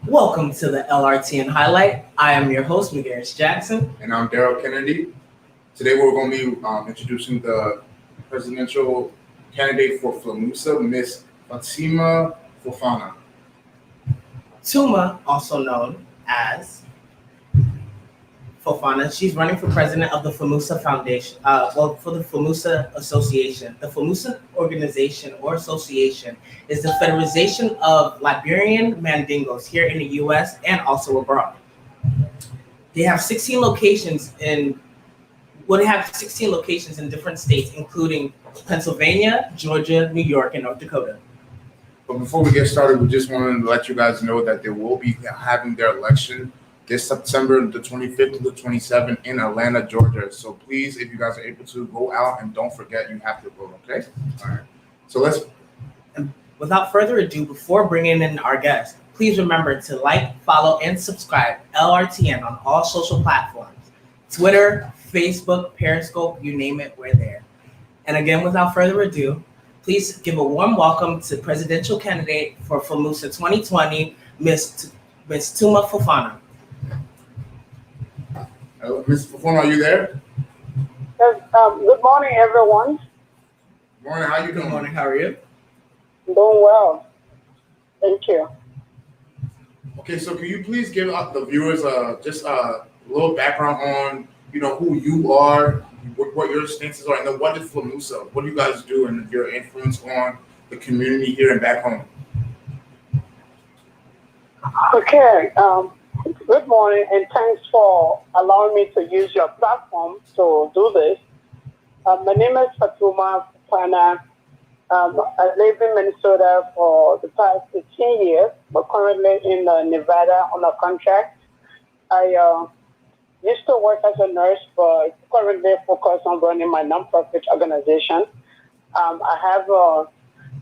Welcome to the Lrtn Highlight. I am your host, McGarris Jackson. And I'm Daryl Kennedy. Today we're going to be introducing the presidential candidate for FELMUSA, Miss FATUMA FOFANA. Tuma, also known as FOFANA, she's running for president of the FELMUSA Foundation, for the FELMUSA Association. The FELMUSA organization or association is the federation of Liberian Mandingos here in the U.S. and also abroad. They have 16 locations in different states, including Pennsylvania, Georgia, New York, and North Dakota. But before we get started, we just wanted to let you guys know that they will be having their election this September the 25th to the 27th in Atlanta, Georgia. So please, if you guys are able to, go out and don't forget you have to vote, okay? All right. So without further ado, before bringing in our guest, please remember to like, follow, and subscribe Lrtn on all social platforms. Twitter, Facebook, Periscope, you name it, we're there. And again, without further ado, please give a warm welcome to presidential candidate for FELMUSA 2020, Miss Tuma FOFANA. Ms. Fofana, are you there? Yes, good morning, everyone. Good morning, how you doing? Good morning, how are you? I'm doing well. Thank you. Okay, so can you please give the viewers just a little background on, who you are, what your stances are, and then what is FELMUSA? What do you guys do and your influence on the community here and back home? Okay, good morning, and thanks for allowing me to use your platform to do this. My name is FATUMA FOFANA. I live in Minnesota for the past 15 years, but currently in Nevada on a contract. I used to work as a nurse, but currently focus on running my nonprofit organization. I have a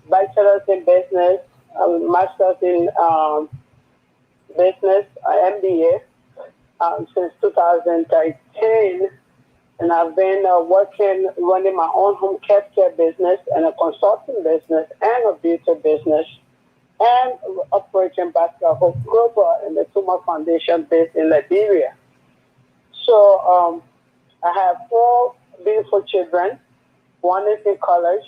bachelor's in business, a master's in business, MBA, since 2013. And I've been running my own home care business and a consulting business and a beauty business and operating Basket Hope Global and the Tuma Foundation based in Liberia. So I have 4 beautiful children. One is in college.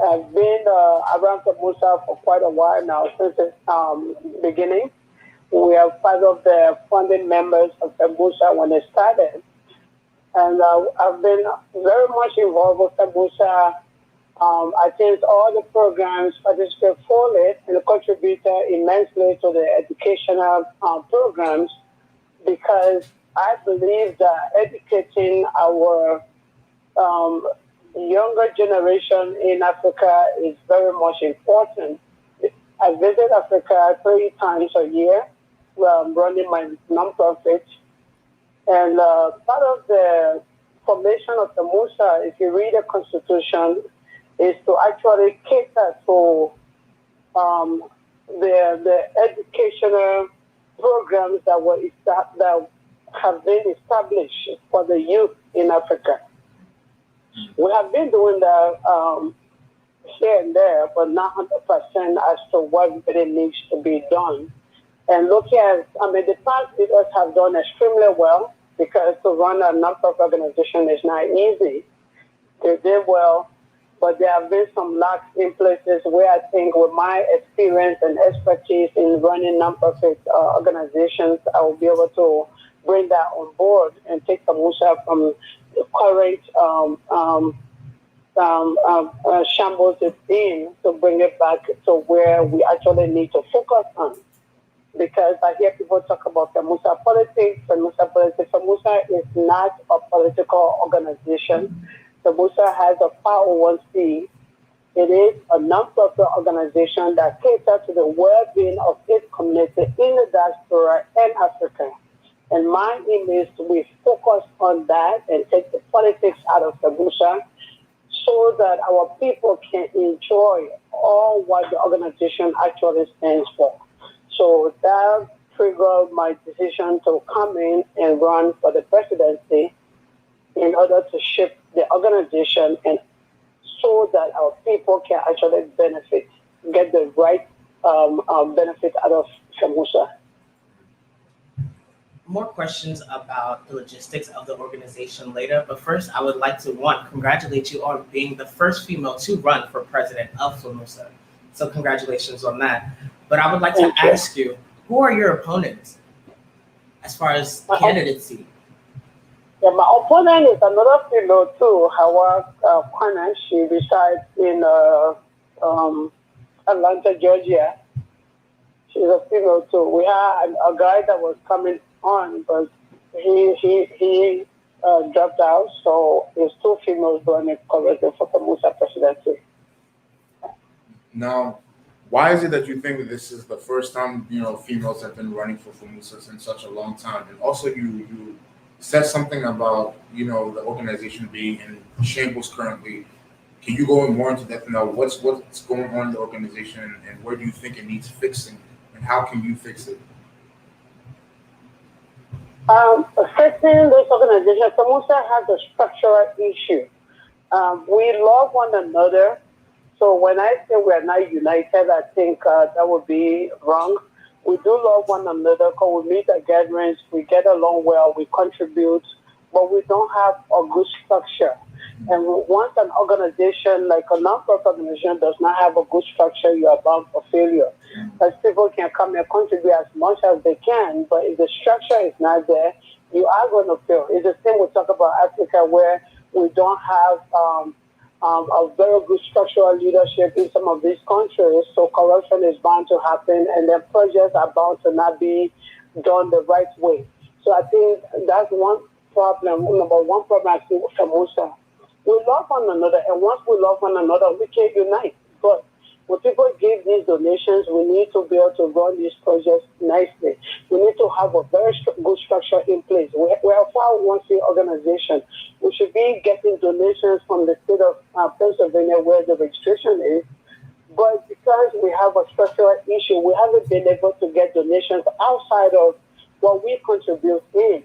I've been around FELMUSA for quite a while now, since its beginning. We are part of the founding members of FELMUSA when it started. And I've been very much involved with FELMUSA. I think all the programs participate fully and contributed immensely to the educational programs, because I believe that educating our younger generation in Africa is very much important. I visit Africa 3 times a year where I'm running my nonprofit. And part of the formation of FELMUSA, if you read the Constitution, is to actually cater to the educational programs that have been established for the youth in Africa. We have been doing that here and there, but not 100% as to what really needs to be done. And looking at, the past leaders have done extremely well, because to run a nonprofit organization is not easy. They did well, but there have been some lacks in places where I think with my experience and expertise in running nonprofit organizations, I will be able to bring that on board and take FELMUSA from the current shambles it's in, to bring it back to where we actually need to focus on. Because I hear people talk about FELMUSA politics. FELMUSA is not a political organization. FELMUSA has a 501c. It is a non-profit organization that caters to the well-being of its community in the diaspora and Africa. And my aim is we focus on that and take the politics out of FELMUSA, so that our people can enjoy all what the organization actually stands for. So that triggered my decision to come in and run for the presidency in order to shape the organization and so that our people can actually benefit get the right benefit out of FELMUSA. More questions about the logistics of the organization later, but first I would like to, one, congratulate you on being the first female to run for president of FELMUSA. So congratulations on that. But I would like to ask you, who are your opponents as far as candidacy? Yeah, my opponent is another female too, Hawa Kwana. She resides in Atlanta, Georgia. She's a female too. We had a guy that was coming on, but he dropped out. So there's two females running currently for the FELMUSA presidency. Now, why is it that you think that this is the first time, females have been running for FELMUSA in such a long time? And also you said something about, the organization being in shambles currently. Can you go more into depth now? What's going on in the organization, and where do you think it needs fixing, and how can you fix it? Fixing this organization, FELMUSA has a structural issue. We love one another. So when I say we are not united, I think that would be wrong. We do love one another because we meet at gatherings, we get along well, we contribute, but we don't have a good structure. And once an organization, like a non-profit organization, does not have a good structure, you are bound for failure. Because people can come and contribute as much as they can, but if the structure is not there, you are going to fail. It's the same we talk about Africa, where we don't have a very good structural leadership in some of these countries, so corruption is bound to happen, and then projects are bound to not be done the right way. So I think that's one problem. Number one problem I see with FELMUSA. We love one another, and once we love one another, we can unite. But when people give these donations, we need to be able to run these projects nicely. We need to have a very good structure in place. We're a 501c organization. We should be getting donations from the state of Pennsylvania, where the registration is. But because we have a structural issue, we haven't been able to get donations outside of what we contribute in.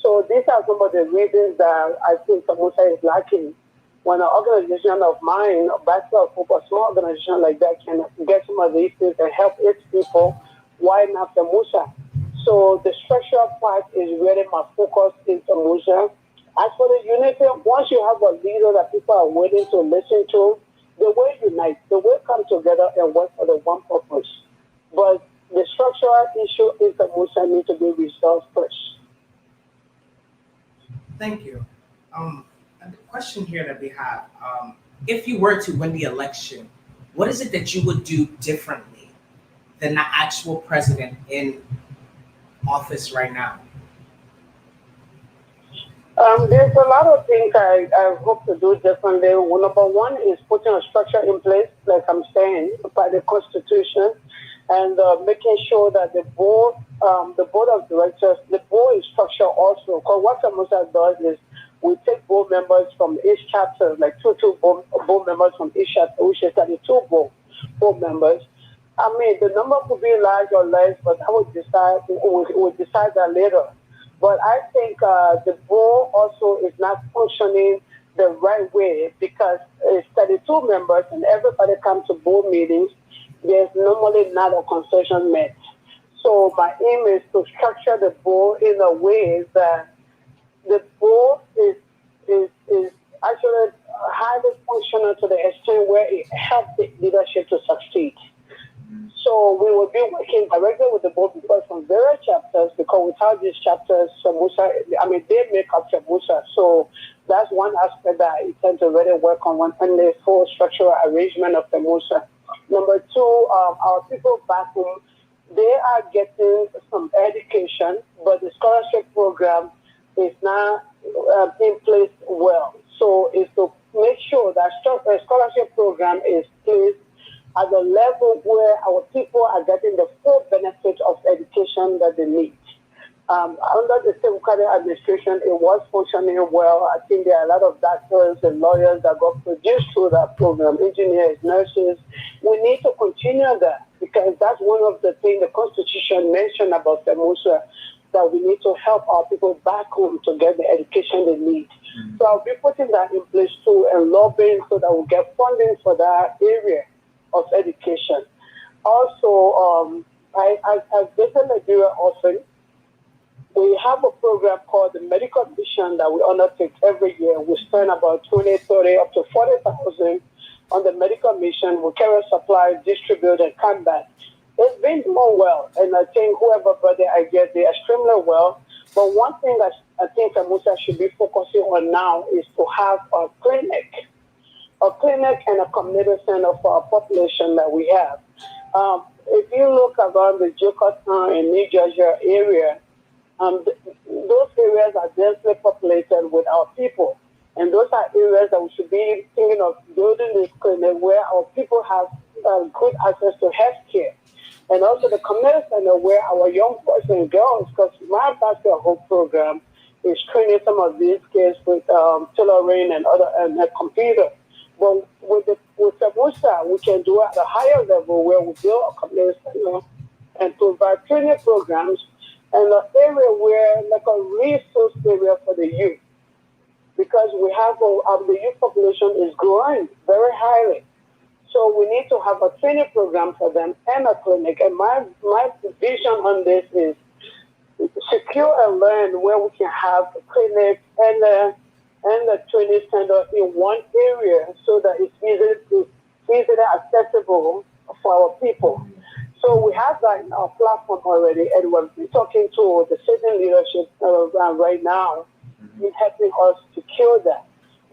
So these are some of the reasons that I think FELMUSA is lacking. When an organization of mine, a Bachelor of Hope, a small organization like that, can get some of these things and help its people, why not FELMUSA? So the structural part is really my focus in FELMUSA. As for the unity, once you have a leader that people are willing to listen to, they will unite, they will come together and work for the one purpose. But the structural issue in FELMUSA needs to be resolved first. Thank you. The question here that we have, if you were to win the election, what is it that you would do differently than the actual president in office right now? There's a lot of things I hope to do differently. Number one is putting a structure in place, like I'm saying, by the Constitution, and making sure that the board of directors, the board is structured also. Because what FELMUSA does is we take board members from each chapter, like two board members from each chapter, which is 32 board members. I mean, the number could be large or less, but I would we'll decide that later. But I think the board also is not functioning the right way because it's 32 members and everybody comes to board meetings. There's normally not a consensus met. So my aim is to structure the board in a way that the board is actually highly functional to the extent where it helps the leadership to succeed. So we will be working directly with the board because from various chapters, because without these chapters, they make up FELMUSA. So that's one aspect that I intend to really work on when the full structural arrangement of FELMUSA. Number two, our people back home, they are getting some education, but the scholarship program is not in place well. So it's to make sure that the scholarship program is placed at the level where our people are getting the full benefit of education that they need. Under the state administration, it was functioning well. I think there are a lot of doctors and lawyers that got produced through that program, engineers, nurses. We need to continue that because that's one of the things the Constitution mentioned about FELMUSA, that we need to help our people back home to get the education they need. So I'll be putting that in place too and lobbying so that we get funding for that area. of education. Also, I visit Nigeria often. We have a program called the Medical Mission that we undertake every year. We spend about 20, 30, up to 40,000 on the medical mission. We carry supplies, distribute, and combat. It's been doing well, and I think whoever brought the idea did extremely well. But one thing that I think FELMUSA should be focusing on now is to have a clinic and a community center for our population that we have. If you look around the Yucatan and New Jersey area, those areas are densely populated with our people. And those are areas that we should be thinking of building this clinic where our people have good access to health care. And also the community center where our young boys and girls, because my basketball program is training some of these kids with Lrtn and other and a computer. But with FELMUSA, we can do it at a higher level where we build a community center and provide training programs and an area where, like a resource area for the youth, because we have the youth population is growing very highly. So we need to have a training program for them and a clinic. And my vision on this is secure and learn where we can have a clinic and a training center in one area so that it's easily accessible for our people. So we have that in our platform already, and we're talking to the city leadership right now in helping us secure that.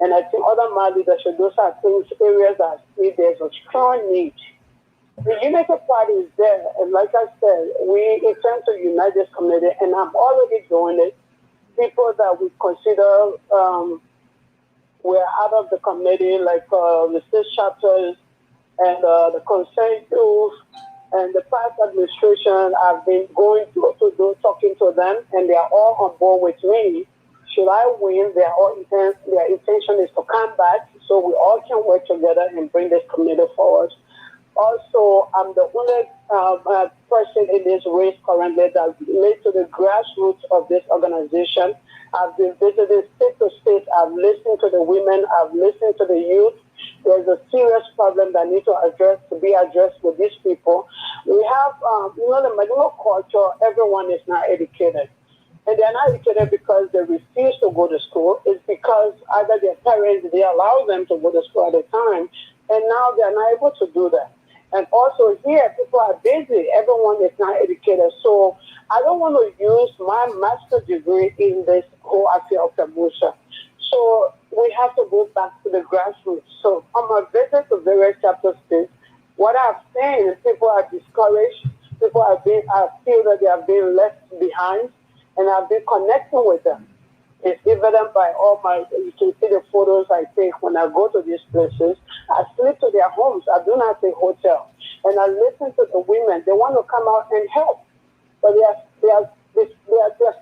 And I think other my leadership, those are things, areas that there's a strong need. The United Party is there, and like I said, we intend to unite this community, and I'm already doing it. People that we consider were out of the committee, like the state chapters and the consent youth and the past administration. I've been going to talking to them, and they are all on board with me. Should I win, their intention is to come back so we all can work together and bring this community forward. Also, I'm the only person in this race currently that relates to the grassroots of this organization. I've been visiting state to state. I've listened to the women. I've listened to the youth. There's a serious problem that needs to be addressed with these people. We have, the Magno culture, everyone is not educated. And they're not educated because they refuse to go to school. It's because either their parents, they allow them to go to school at the time, and now they're not able to do that. And also here, people are busy. Everyone is not educated. So I don't want to use my master's degree in this whole affair of FELMUSA. So we have to go back to the grassroots. So on my visit to various chapter states, what I've seen is people are discouraged. People I feel that they are being left behind, and I've been connecting with them. It's evident by you can see the photos I take when I go to these places. I sleep to their homes. I do not take hotel. And I listen to the women. They want to come out and help. But they are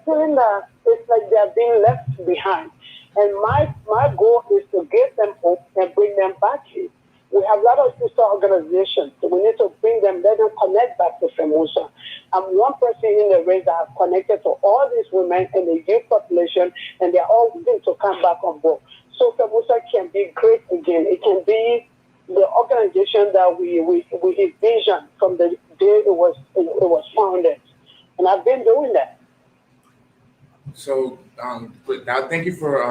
feeling that it's like they are being left behind. And my goal is to get them hope and bring them back here. We have a lot of sister organizations, so we need to bring them, let them connect back to FELMUSA. I'm one person in the race that have connected to all these women and the youth population, and they're all willing to come back on board. So FELMUSA can be great again. It can be the organization that we envisioned from the day it was founded. And I've been doing that. So now thank you for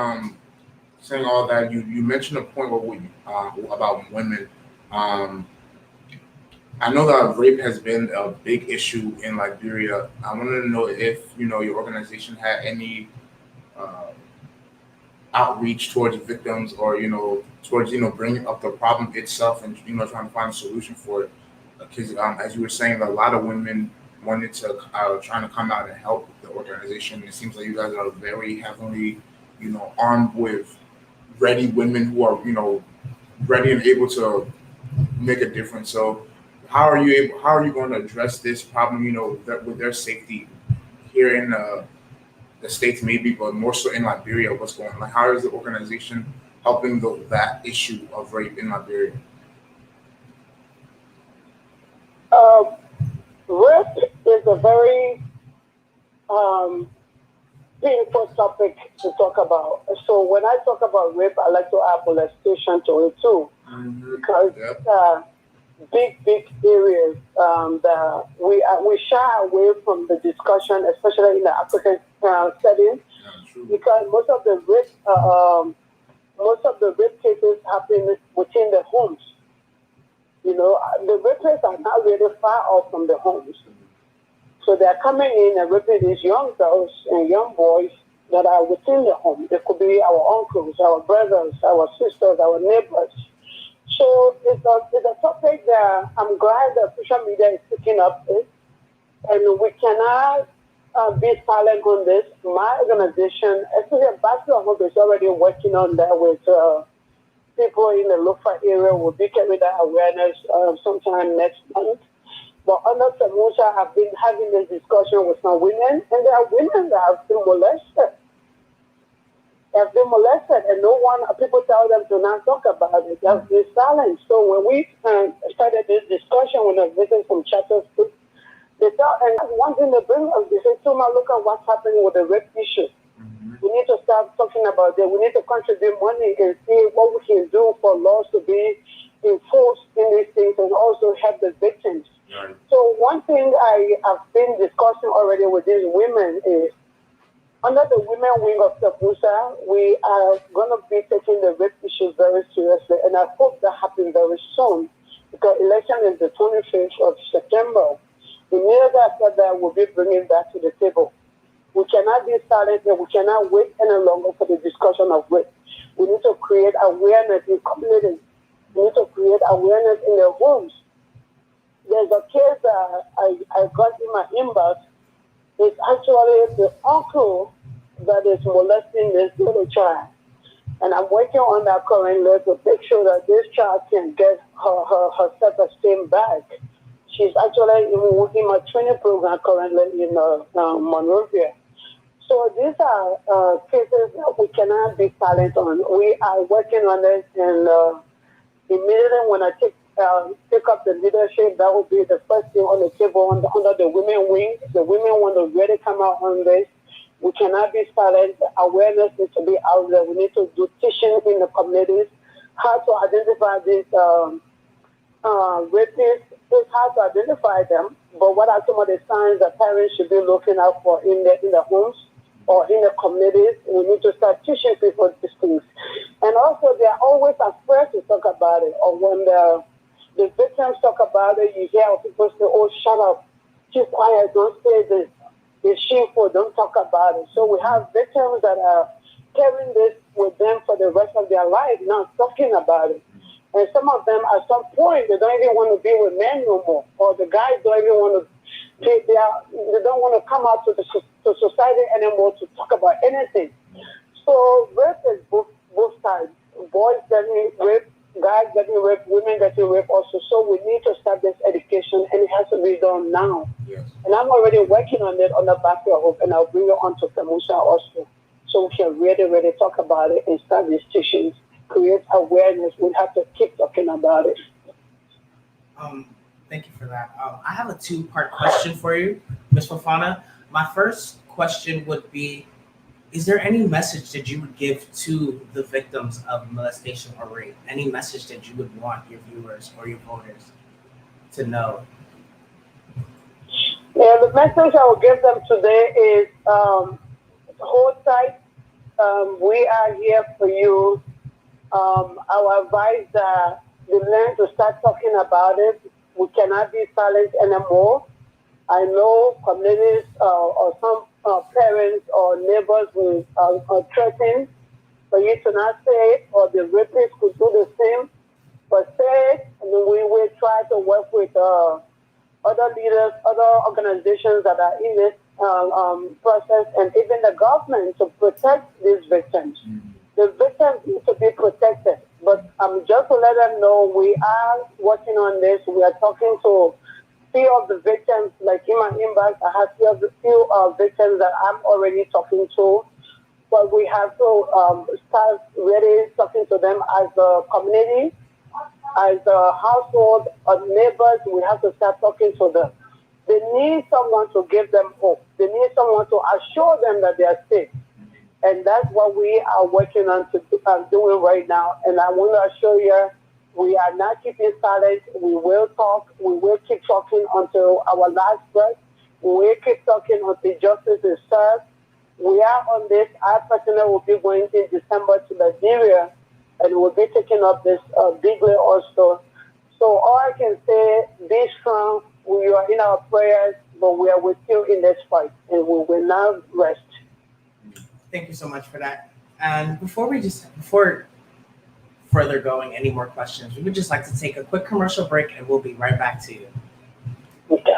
saying all that. You mentioned a point about women. I know that rape has been a big issue in Liberia. I wanted to know if your organization had any outreach towards victims, or towards bringing up the problem itself and trying to find a solution for it. Because as you were saying, a lot of women wanted to trying to come out and help the organization. It seems like you guys are very heavily armed with ready women who are ready and able to make a difference. So how are you going to address this problem with their safety here in the States, maybe, but more so in Liberia? What's going on? Like, how is the organization helping that issue of rape in Liberia? Rape is a very painful topic to talk about. So when I talk about rape, I like to add molestation to it too, because big areas that we shy away from the discussion, especially in the African setting, because most of the rape cases happen within the homes. You know, the rapers are not really far off from the homes. So they're coming in and raping these young girls and young boys that are within the home. They could be our uncles, our brothers, our sisters, our neighbors. So it's a topic that I'm glad that social media is picking up it. And we cannot be silent on this. My organization, especially Bachelor Hope, is already working on that with people in the local area. Will be carrying that awareness sometime next month. But under FELMUSA, I've been having this discussion with some women, and there are women that have been molested. And no one, people tell them to not talk about it. They have been silent. So when we started this discussion, when I visited some chapters, they tell, and one thing they bring us, they say, Tuma, look at what's happening with the rape issue. We need to start talking about it. We need to contribute money and see what we can do for laws to be enforced in these things and also help the victims. Right. So one thing I have been discussing already with these women is, under the women wing of FELMUSA, we are going to be taking the rape issue very seriously, and I hope that happens very soon, because election is the 25th of September. Immediately after that, we'll be bringing that to the table. We cannot be silent and we cannot wait any longer for the discussion of rape. We need to create awareness in communities. We need to create awareness in their homes. There's a case I got in my inbox. It's actually the uncle that is molesting this little child. And I'm working on that currently to make sure that this child can get her self-esteem back. She's actually in my training program currently in Monrovia. So these are cases that we cannot be silent on. We are working on this, and immediately when I take up the leadership, that will be the first thing on the table under the women wing. The women want to really come out on this. We cannot be silent. Awareness needs to be out there. We need to do teaching in the communities, how to identify these rapists. It's hard to identify them, but what are some of the signs that parents should be looking out for in the homes or in the communities? We need to start teaching people these things. And also, they are always afraid to talk about it. Or when the victims talk about it, you hear people say, oh, shut up, keep quiet, don't say this. It's shameful, don't talk about it. So we have victims that are carrying this with them for the rest of their life, not talking about it. And some of them, at some point, they don't even want to be with men no more. Or the guys don't even want to, they don't want to come out to society anymore to talk about anything. So rape is both sides. Boys getting raped, guys getting raped, women getting raped also. So we need to start this education, and it has to be done now. Yes. And I'm already working on it on the Bachelor Hope, and I'll bring it on to FELMUSA also. So we can really talk about it and start these teachings. Create awareness. We have to keep talking about it. Thank you for that. I have a two-part question for you, Ms. FOFANA. My first question would be, is there any message that you would give to the victims of molestation or rape? Any message that you would want your viewers or your voters to know? Yeah, the message I will give them today is hold tight. We are here for you. Our advice that we learn to start talking about it. We cannot be silent anymore. I know communities or some parents or neighbors will threaten for you to not say it, or the rapists could do the same. But say it, and we will try to work with other leaders, other organizations that are in this process, and even the government to protect these victims. Mm-hmm. The victims need to be protected. But just to let them know, we are working on this. We are talking to few of the victims, like in my inbox, I have few victims that I'm already talking to. But we have to start really talking to them as a community, as a household, as neighbors. We have to start talking to them. They need someone to give them hope. They need someone to assure them that they are safe. And that's what we are working on doing right now. And I want to assure you, We are not keeping silent. We will talk. We will keep talking until our last breath. We will keep talking until justice is served. We are on this. I personally will be going in December to Liberia, and we'll be taking up this bigly also. So all I can say, be strong. We are in our prayers, but we are with you in this fight, and we will not rest. Thank you so much for that. And before further going, any more questions, we would just like to take a quick commercial break, and we'll be right back to you. Okay.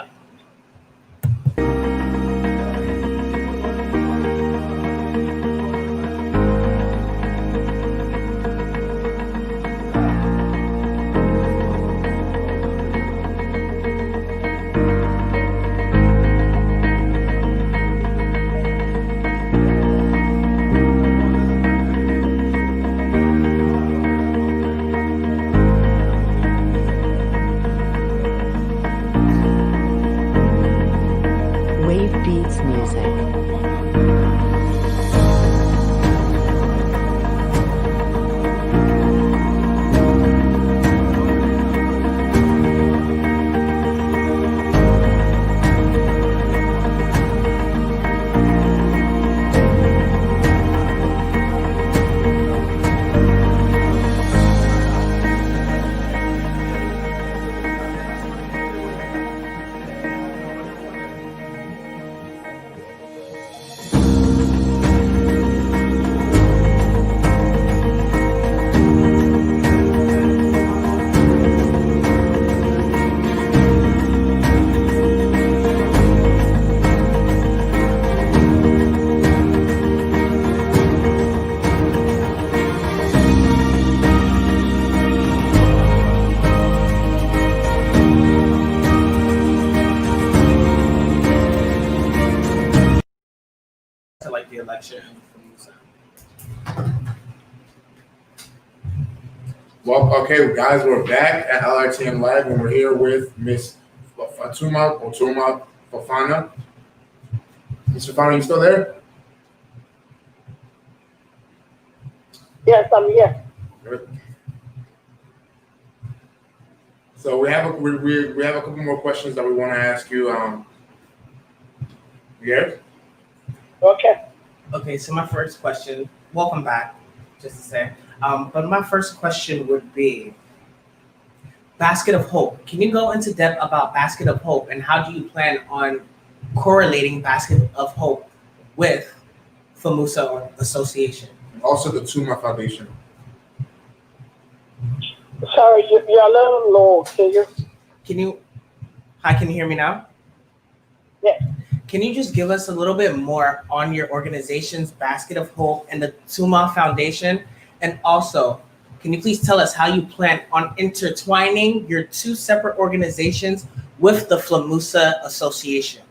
Wave Beats Music. To like the election. Well, okay, guys, we're back at Lrtn Live, and we're here with Miss FATUMA FOFANA. Miss FOFANA, you still there? Yes, I'm here. Good. So we have a couple more questions that we want to ask you. Yes. Okay. Okay, so my first question, welcome back, just to say. But my first question would be Basket of Hope. Can you go into depth about Basket of Hope, and how do you plan on correlating Basket of Hope with FELMUSA Association? Also the TUMA Foundation. Sorry, you're a little low. Can you hear me now? Yes. Can you just give us a little bit more on your organization's Basket of Hope and the TUMA Foundation? And also, can you please tell us how you plan on intertwining your two separate organizations with the FELMUSA Association?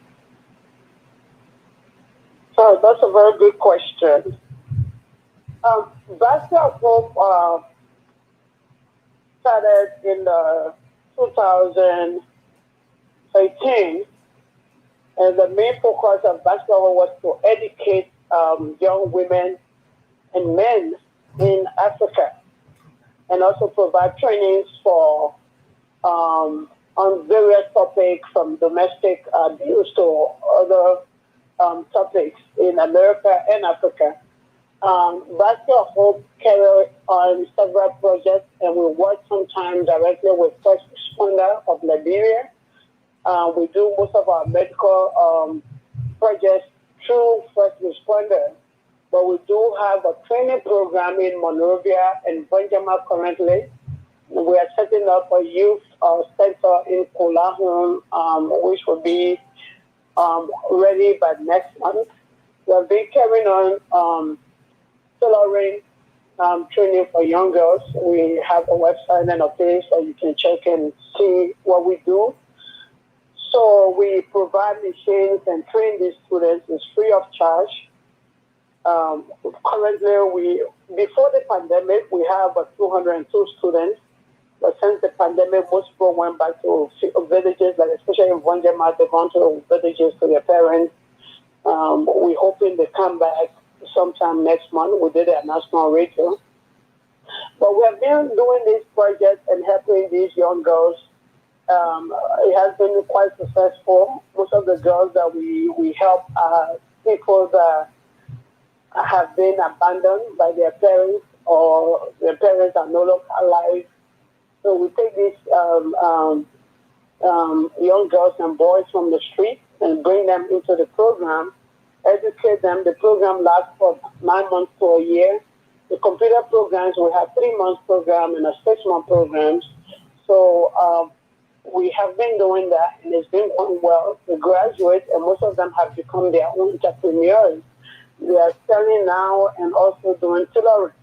So that's a very good question. Basket of Hope started in 2018. And the main focus of Basket of Hope was to educate young women and men in Africa, and also provide trainings for on various topics, from domestic abuse to other topics in America and Africa. Basket of Hope carried on several projects, and we work sometimes directly with first responder of Liberia. We do most of our medical projects through first responder, but we do have a training program in Monrovia and Benjamin currently. We are setting up a youth center in Kulahum, which will be ready by next month. We have been carrying on tailoring training for young girls. We have a website and a page so you can check and see what we do. So we provide machines and train these students. It's free of charge. Currently, before the pandemic, we have 202 students. But since the pandemic, most people went back to villages, like especially in Vonjama, they've gone to villages to their parents. We're hoping they come back sometime next month. We did it at national radio. But we have been doing this project and helping these young girls. It has been quite successful. Most of the girls that we help are people that have been abandoned by their parents or their parents are no longer alive. So we take these young girls and boys from the street and bring them into the program, educate them. The program lasts for 9 months to a year. The computer programs, we have 3 month program and a 6 month programs. So we have been doing that and it's been going well. The graduates and most of them have become their own entrepreneurs. They are selling now and also doing tailoring.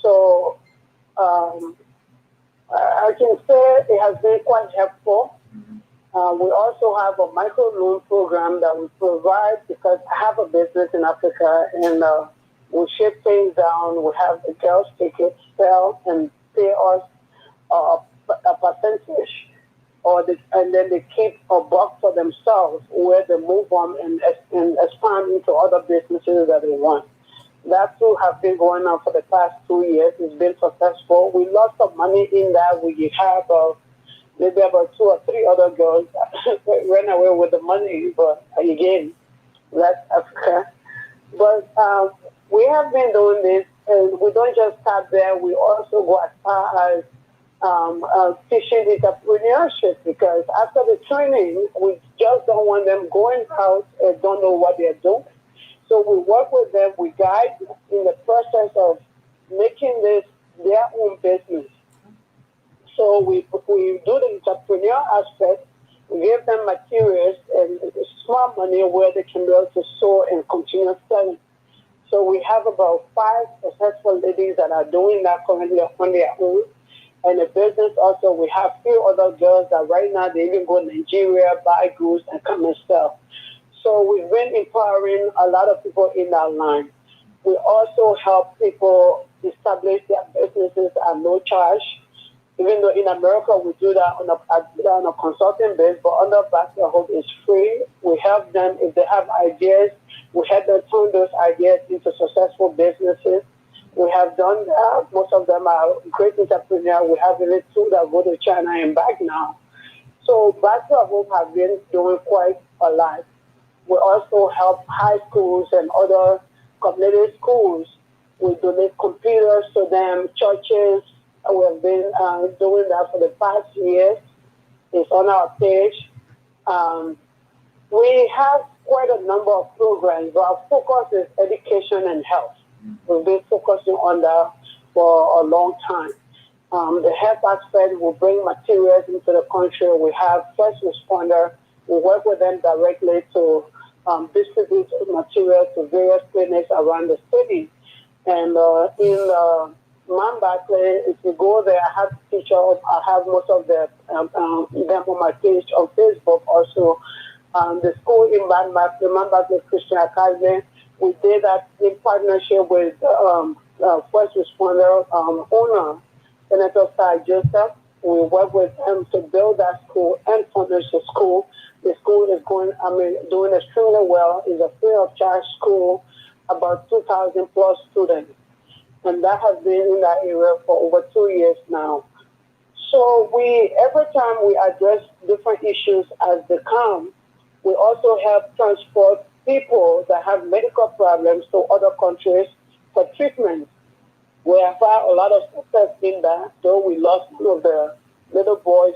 So I can say it has been quite helpful. We also have a micro loan program that we provide because I have a business in Africa and we ship things down. We have the girls take it, sell, and pay us a percentage, and then they keep a box for themselves where they move on and expand into other businesses that they want. That too have been going on for the past 2 years. It's been successful. We lost some money in that. We have maybe about 2 or 3 other girls that ran away with the money, but again, that's Africa. But we have been doing this, and we don't just start there. We also go as far as teaching entrepreneurship because after the training, we just don't want them going out and don't know what they're doing. So we work with them, we guide in the process of making this their own business. So we do the entrepreneur aspect, we give them materials and small money where they can be able to sow and continue selling. So we have about 5 successful ladies that are doing that currently on their own. And the business also, we have few other girls that right now they even go to Nigeria, buy goods and come and sell. So we've been empowering a lot of people in that line. We also help people establish their businesses at no charge. Even though in America we do that on a consulting base, but under Basket Hope is free. We help them if they have ideas. We help them turn those ideas into successful businesses. We have done that. Most of them are great entrepreneurs. We have really 2 that go to China and back now. So Basket Hope have been doing quite a lot. We also help high schools and other community schools. We donate computers to them, churches. We have been doing that for the past years. It's on our page. We have quite a number of programs, but our focus is education and health. We've been focusing on that for a long time. The health aspect will bring materials into the country. We have first responder. We work with them directly to distribute materials to various clinics around the city. And in Mambacle, if you go there, I have pictures. I have most of them on my page on Facebook. Also, the school in Mambacle Christian Academy, we did that in partnership with first responder owner, Senator Sir Joseph. We work with them to build that school and furnish the school. The school is doing extremely well. It's a free of charge school, about 2,000 plus students. And that has been in that area for over 2 years now. So every time we address different issues as they come, we also help transport people that have medical problems to other countries for treatment. We have had a lot of success in that, though we lost one of the little boys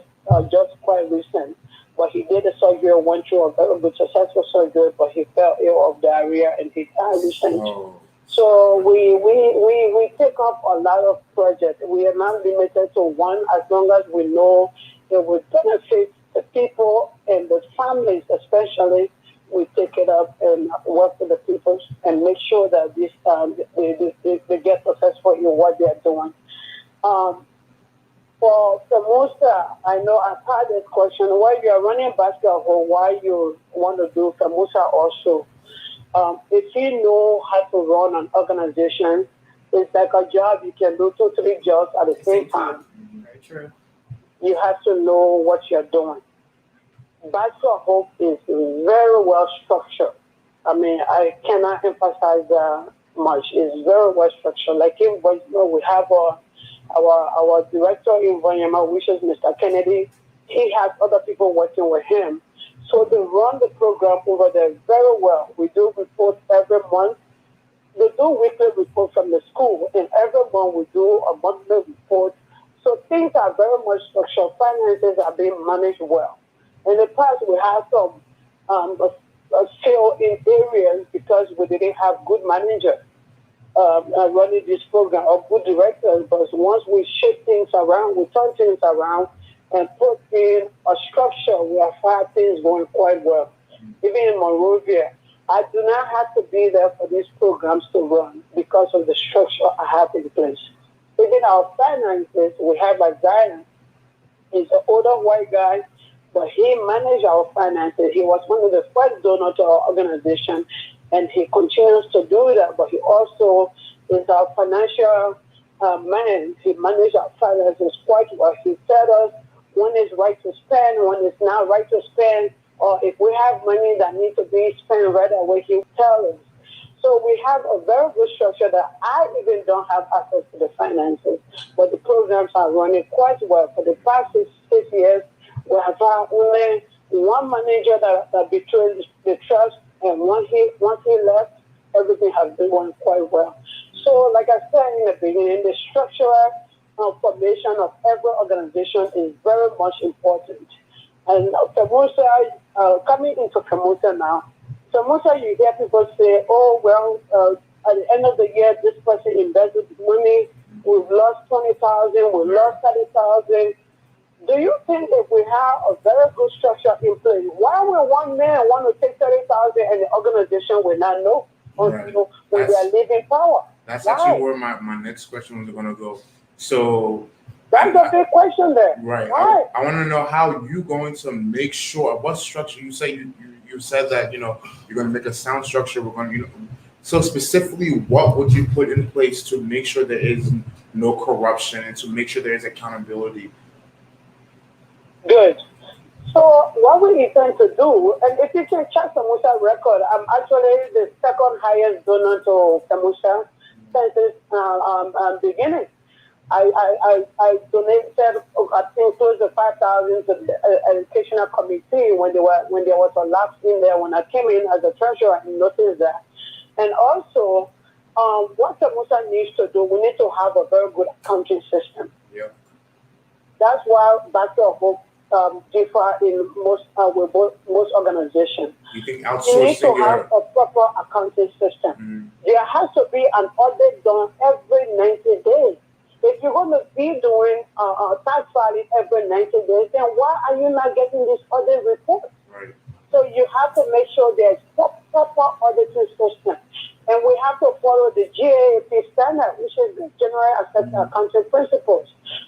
just quite recent. But he did a surgery, went through a very good successful surgery, but he fell ill of diarrhea and he died recently. Oh. So we take up a lot of projects. We are not limited to one as long as we know it will benefit the people and the families especially. We take it up and work with the people and make sure that this they get successful in what they are doing. For FELMUSA, I know I've had this question, why you are running basketball, why you want to do FELMUSA also. If you know how to run an organization, it's like a job. You can do 2, 3 jobs at the same time. Very true. You have to know what you're doing. Basket Hope is very well structured. I mean, I cannot emphasize that much. It's very well structured. Like in Boston, we have our director in Vanyama, which is Mr. Kennedy, he has other people working with him. So they run the program over there very well. We do reports every month. They do weekly report from the school, and every month we do a monthly report. So things are very much structured. Finances are being managed well. In the past, we had some fail in areas because we didn't have good managers running this program or good directors. But once we shift things around, we turn things around and put in a structure, we have had things going quite well. Even in Monrovia, I do not have to be there for these programs to run because of the structure I have in place. Even our finances, we have a Zion. He's an older white guy, but he managed our finances. He was one of the first donors to our organization, and he continues to do that. But he also is our financial man. He managed our finances quite well. He tells us when it's right to spend, when it's not right to spend, or if we have money that needs to be spent right away, he tells us. So we have a very good structure that I even don't have access to the finances, but the programs are running quite well. For the past six years, we have had only one manager that betrayed the trust, and once he left, everything has been going quite well. So, like I said in the beginning, the structural formation of every organization is very much important. And FELMUSA, coming into FELMUSA now, FELMUSA, you hear people say, oh, well, at the end of the year, this person invested money, we've lost 20,000, we've lost 30,000. Do you think if we have a very good structure in place, why would one man want to take 30,000 and the organization will not know until when they are leaving power? That's actually where my next question was going to go. So that's a big question there. Right. Why? I want to know how you going to make sure what structure you say you said that you're going to make a sound structure. We're going to so specifically, what would you put in place to make sure there is no corruption and to make sure there is accountability? Good. So what we intend to do, and if you can check FELMUSA record, I'm actually the second highest donor to FELMUSA since its beginning. I donated, I think, close to 5,000 to the educational committee when there was a lapse in there when I came in as a treasurer and noticed that. And also, what FELMUSA needs to do, we need to have a very good accounting system. Yeah. That's why Basket of Hope differ in most organizations. You think outsourcing? You need to have a proper accounting system. Mm-hmm. There has to be an audit done every 90 days. If you're going to be doing tax filing every 90 days, then why are you not getting this audit report? Right. So you have to make sure there's proper auditing system. And we have to follow the GAAP standard, which is the General Accepted Accounting Principles.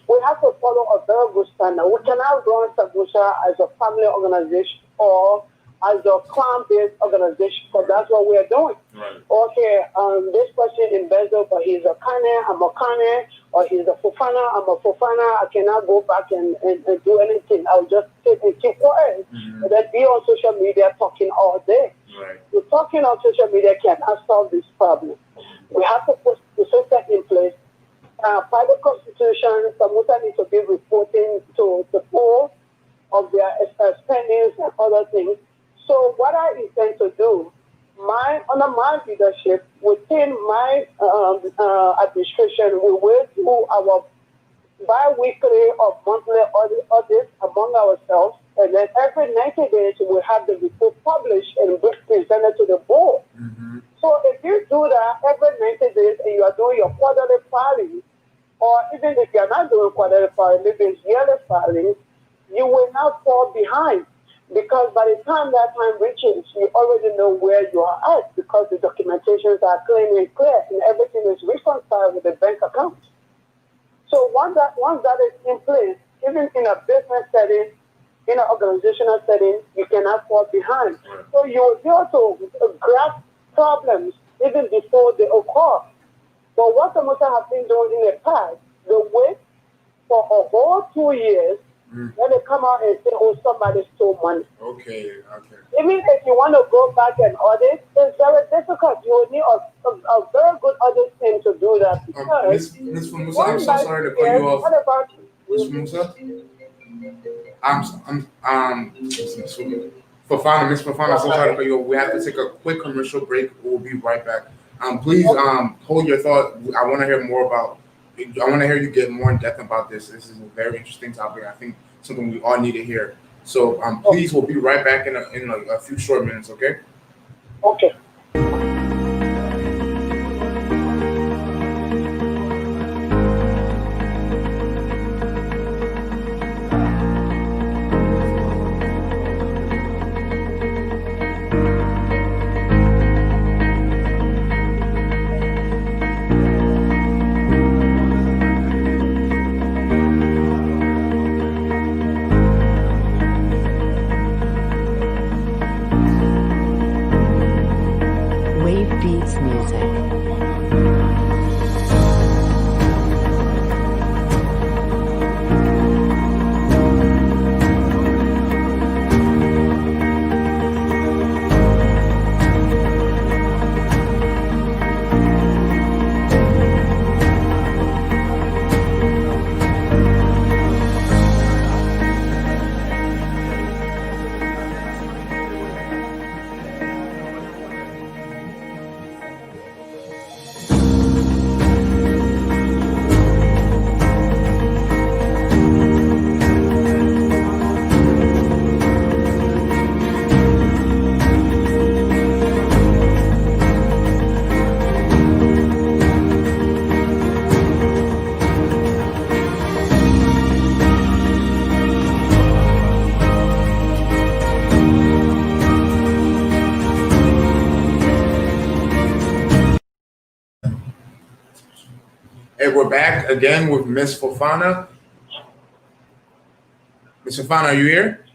We have to follow a very good standard. We cannot run FELMUSA as a family organization or as a clan-based organization, because that's what we are doing. Right. Okay, this person embezzled, but he's a Kane, I'm a Kane, or he's a FOFANA, I'm a FOFANA. I cannot go back and do anything. I'll just sit and keep quiet. Mm-hmm. And then be on social media talking all day. Right. The talking on social media cannot solve this problem. We have to put the system in place. By the Constitution, FELMUSA needs to be reporting to the pool of their spendings and other things. So what I intend to do, under my leadership, within my administration, we will do our bi-weekly or monthly audits among ourselves, and then every 90 days we have the report published and presented to the board. Mm-hmm. So if you do that every 90 days and you are doing your quarterly filing, or even if you are not doing quarterly filing, maybe it's yearly filing, you will not fall behind. Because by the time that time reaches, you already know where you are at, because the documentations are clean and clear and everything is reconciled with the bank account. So once that is in place, even in a business setting, in an organizational setting, you cannot fall behind. So you will be able to grasp problems even before they occur. But what FELMUSA has been doing in the past, the wait for a whole 2 years Then they come out and say, oh, somebody stole money. Okay. Even if you want to go back and audit, it's very difficult. You will need a very good audit team to do that. Because Miss FELMUSA, I'm so sorry to cut you off. what about Miss FELMUSA? FOFANA, Miss FOFANA, I'm so sorry to cut you off. We have to take a quick commercial break. We'll be right back. Please hold your thought. I want to hear more about. I want to hear you get more in depth about this. This is a very interesting topic. I think something we all need to hear. So please, we'll be right back in a few short minutes. Okay. Okay. Wave Beats Music. Hey, we're back again with Miss FOFANA. Miss FOFANA, are you here?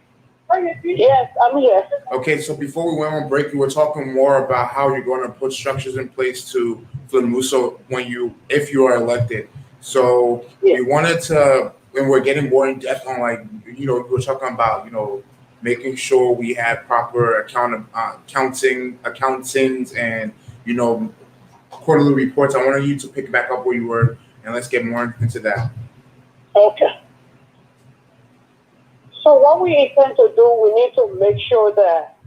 Yes, I'm here. Okay, so before we went on break, you were talking more about how you're going to put structures in place to FELMUSA if you are elected. So we wanted to, and we're getting more in depth on you were talking about making sure we have proper accountings and quarterly reports. I wanted you to pick back up where you were, and let's get more into that. Okay. So what we intend to do, we need to make sure that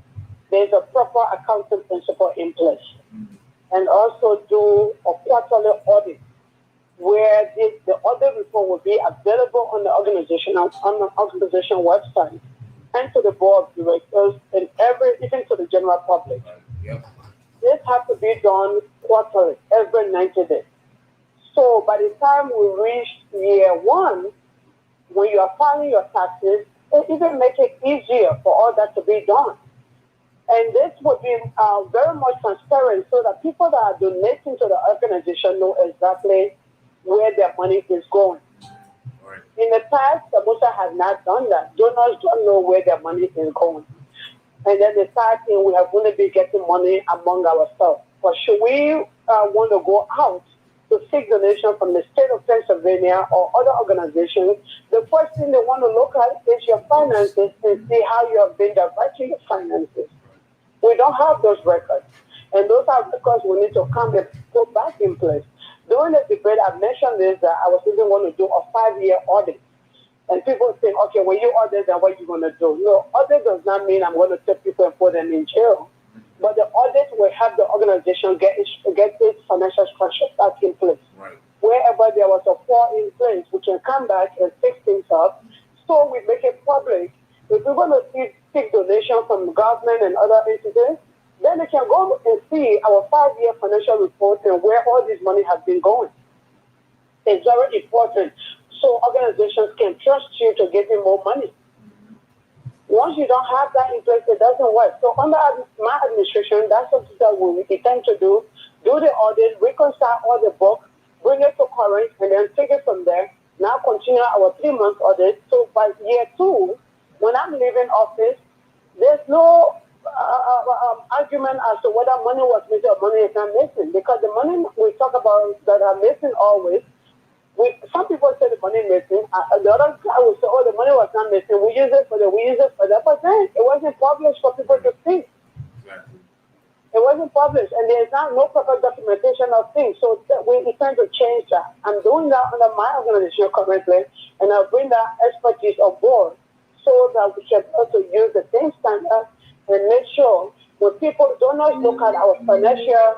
there's a proper accounting principle in place, and also do a quarterly audit where the audit report will be available on the organization website and to the board of directors and even to the general public. Yep. This has to be done quarterly, every 90 days. So by the time we reach year one, when you are filing your taxes, it even make it easier for all that to be done. And this would be very much transparent so that people that are donating to the organization know exactly where their money is going. Right. In the past, FELMUSA has not done that. Donors don't know where their money is going. And then the third thing, we have only been getting money among ourselves. But should we want to go out to seek donation from the state of Pennsylvania or other organizations, the first thing they want to look at is your finances and see how you have been directing your finances. We don't have those records. And those are records we need to come and put back in place. During the debate, I mentioned this, that I was even going to do a 5-year audit. And people think, okay, when you audit, then what are you going to do? No, audit does not mean I'm going to take people and put them in jail. But the audit will help the organization get its financial structure back in place. Right. Wherever there was a flaw in place, we can come back and fix things up. So we make it public. If we're going to seek donation from government and other entities, then they can go and see our 5-year financial report and where all this money has been going. It's very important. So organizations can trust you to give you more money. Once you don't have that in place, it doesn't work. So under my administration, that's something that we intend to do the audit, reconcile all the books, bring it to current, and then take it from there. Now continue our 3-month audit. So by year 2, when I'm leaving office, there's no argument as to whether money was missing or money is not missing. Because the money we talk about that are missing always Some people say the money missing. The other guy will say, "Oh, the money was not missing. We use it for that." But then it wasn't published for people to see. Exactly. It wasn't published, and there's now no proper documentation of things. So we intend to change that. I'm doing that under my organization currently, and I'll bring that expertise on board so that we can also use the same standard and make sure when people do not look at our financial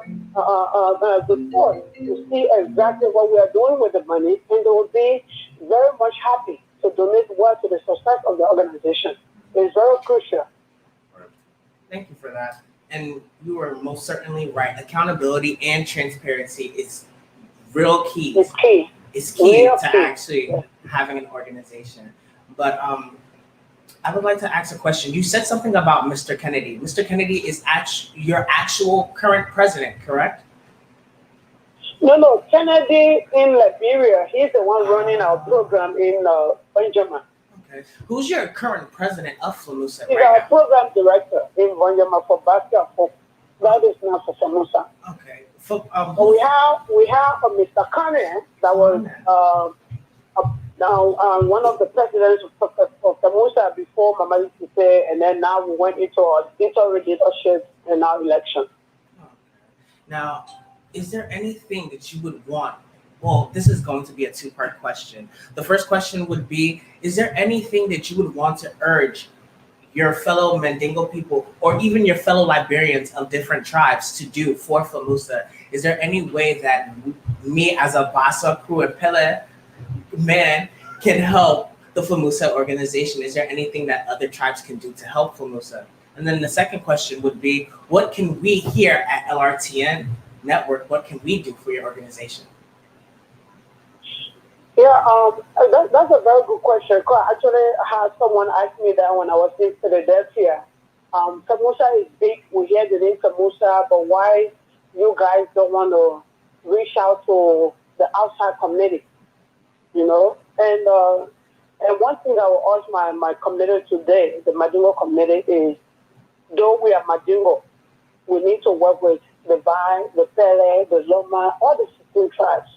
report to see exactly what we are doing with the money, and they will be very much happy to donate well to the success of the organization. It's very crucial. Thank you for that. And you are most certainly right. Accountability and transparency is real key. It's key. It's key Real to key. actually having an organization. But I would like to ask a question. You said something about Mr. Kennedy. Mr. Kennedy is your actual current president, correct? No, Kennedy in Liberia. He's the one running our program in Benjamin. Okay. Who's your current president of FELMUSA He's right our now? program director in Benjamin for basketball. That is now for FELMUSA. Okay. But we have Mr. Kanye that was one of the presidents of FELMUSA before Mama Lise, and then now we went into our interim leadership in our election. Okay. Now, is there anything that you would want? Well, this is going to be a two-part question. The first question would be, is there anything that you would want to urge your fellow Mandingo people or even your fellow Liberians of different tribes to do for FELMUSA? Is there any way that me as a Bassa, Crew, and Pele man can help the FELMUSA organization? Is there anything that other tribes can do to help FELMUSA? And then the second question would be, what can we here at Lrtn Network, what can we do for your organization? Yeah, that's a very good question. Actually, I had someone ask me that when I was in Philadelphia. FELMUSA is big. We hear the name FELMUSA, but why you guys don't want to reach out to the outside community? You know, and one thing I will urge my community today, the Mandingo community, is though we are Mandingo, we need to work with the Bai, the Pele, the Loma, all the 16 tribes.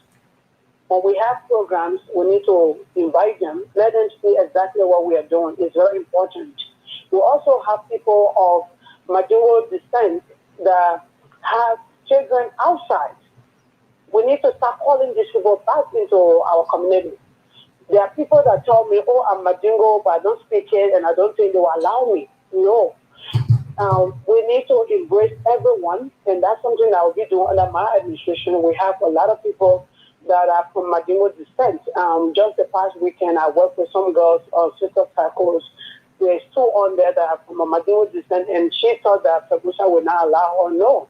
When we have programs, we need to invite them, let them see exactly what we are doing. It's very important. We also have people of Mandingo descent that have children outside. We need to start calling these people back into our community. There are people that tell me, "Oh, I'm Mandingo, but I don't speak it, and I don't think they will allow me." No. We need to embrace everyone, and that's something that will be doing under my administration. We have a lot of people that are from Mandingo descent. Just the past weekend, I worked with some girls, sister circles. There's two on there that are from Mandingo descent, and she thought that FELMUSA would not allow her. No.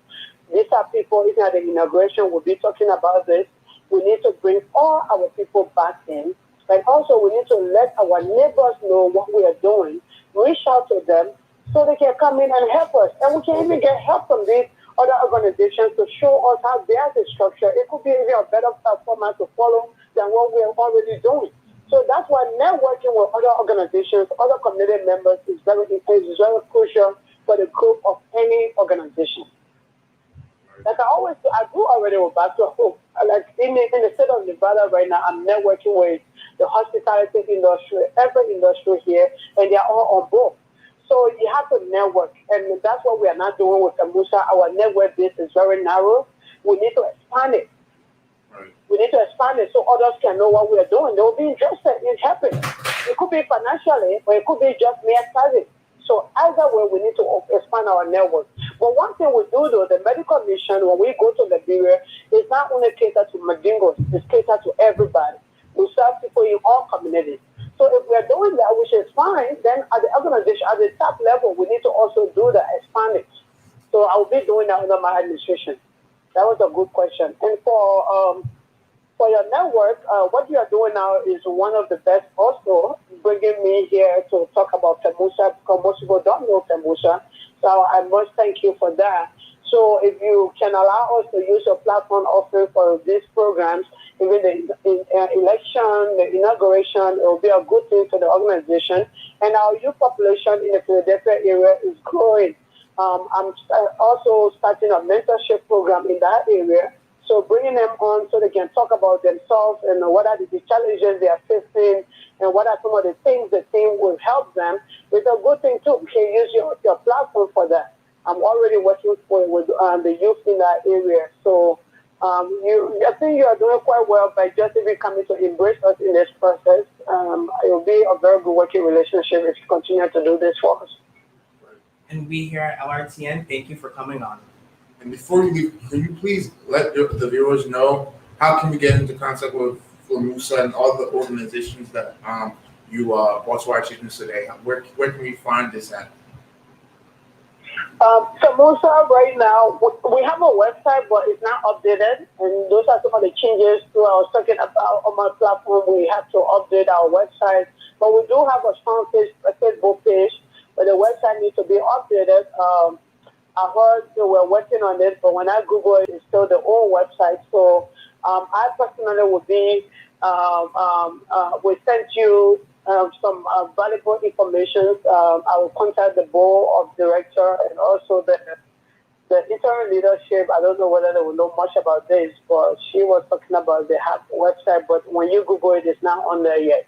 These are people, even at the inauguration, we'll be talking about this. We need to bring all our people back in. And also, we need to let our neighbors know what we are doing, reach out to them so they can come in and help us. And we can even get help from these other organizations to show us how they are the structure. It could be even a better format to follow than what we are already doing. So that's why networking with other organizations, other community members is very crucial for the growth of any organization. Like I always do, I do already with basketball. Like in the state of Nevada right now, I'm networking with the hospitality industry, every industry here, and they're all on board. So you have to network, and that's what we are not doing with FELMUSA. Our network base is very narrow. We need to expand it. Right. We need to expand it so others can know what we are doing. They will be interested in helping. It could be financially, or it could be just mere service. So either way, we need to expand our network. But one thing we do, though, the medical mission, when we go to Liberia, is not only cater to Mandingos, it's cater to everybody. We serve people in all communities. So if we are doing that, which is fine, then at the organization, at the top level, we need to also do that, expand it. So I will be doing that under my administration. That was a good question. And for your network, what you are doing now is one of the best also, bringing me here to talk about FELMUSA, because most people don't know FELMUSA. So I must thank you for that. So if you can allow us to use your platform offering for these programs, even the election, the inauguration, it will be a good thing for the organization. And our youth population in the Philadelphia area is growing. I'm also starting a mentorship program in that area So bringing them on so they can talk about themselves and what are the challenges they are facing and what are some of the things the team will help them. It's a good thing too. You can use your platform for that. I'm already working with the youth in that area. So I think you are doing quite well by just even coming to embrace us in this process. It will be a very good working relationship if you continue to do this for us. And we here at LRTN, thank you for coming on. And before you leave, can you please let the viewers know how can we get into contact with FELMUSA and all the organizations that you brought to our attention today? Where can we find this at? FELMUSA right now, we have a website, but it's not updated. And those are some of the changes to I was talking about on my platform. We have to update our website. But we do have a strong Facebook page, but the website needs to be updated. I heard they were working on it, but when I Google it, it's still the old website. So I personally would be, we sent you some valuable information. I will contact the board of director and also the interim leadership. I don't know whether they will know much about this, but she was talking about they have a website, but when you Google it, it's not on there yet.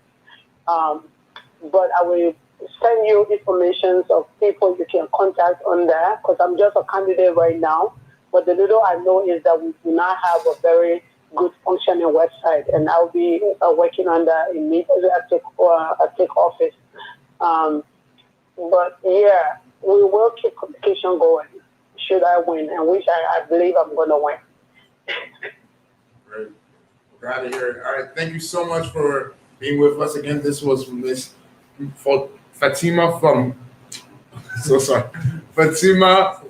But I will send you information of people you can contact on there because I'm just a candidate right now. But the little I know is that we do not have a very good functioning website, and I'll be working on that immediately I take office. But yeah, we will keep competition going. Should I win, and which I believe I'm going to win. Great. Glad to hear it. All right, thank you so much for being with us again. This was Miss Fatima from, Fatima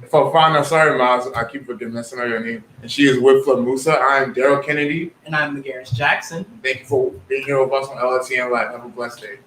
FOFANA. Sorry, Miles, I keep forgetting messing up your name. And she is with FELMUSA. I'm Daryl Kennedy. And I'm McGarris Jackson. Thank you for being here with us on LRTN Live. Have a blessed day.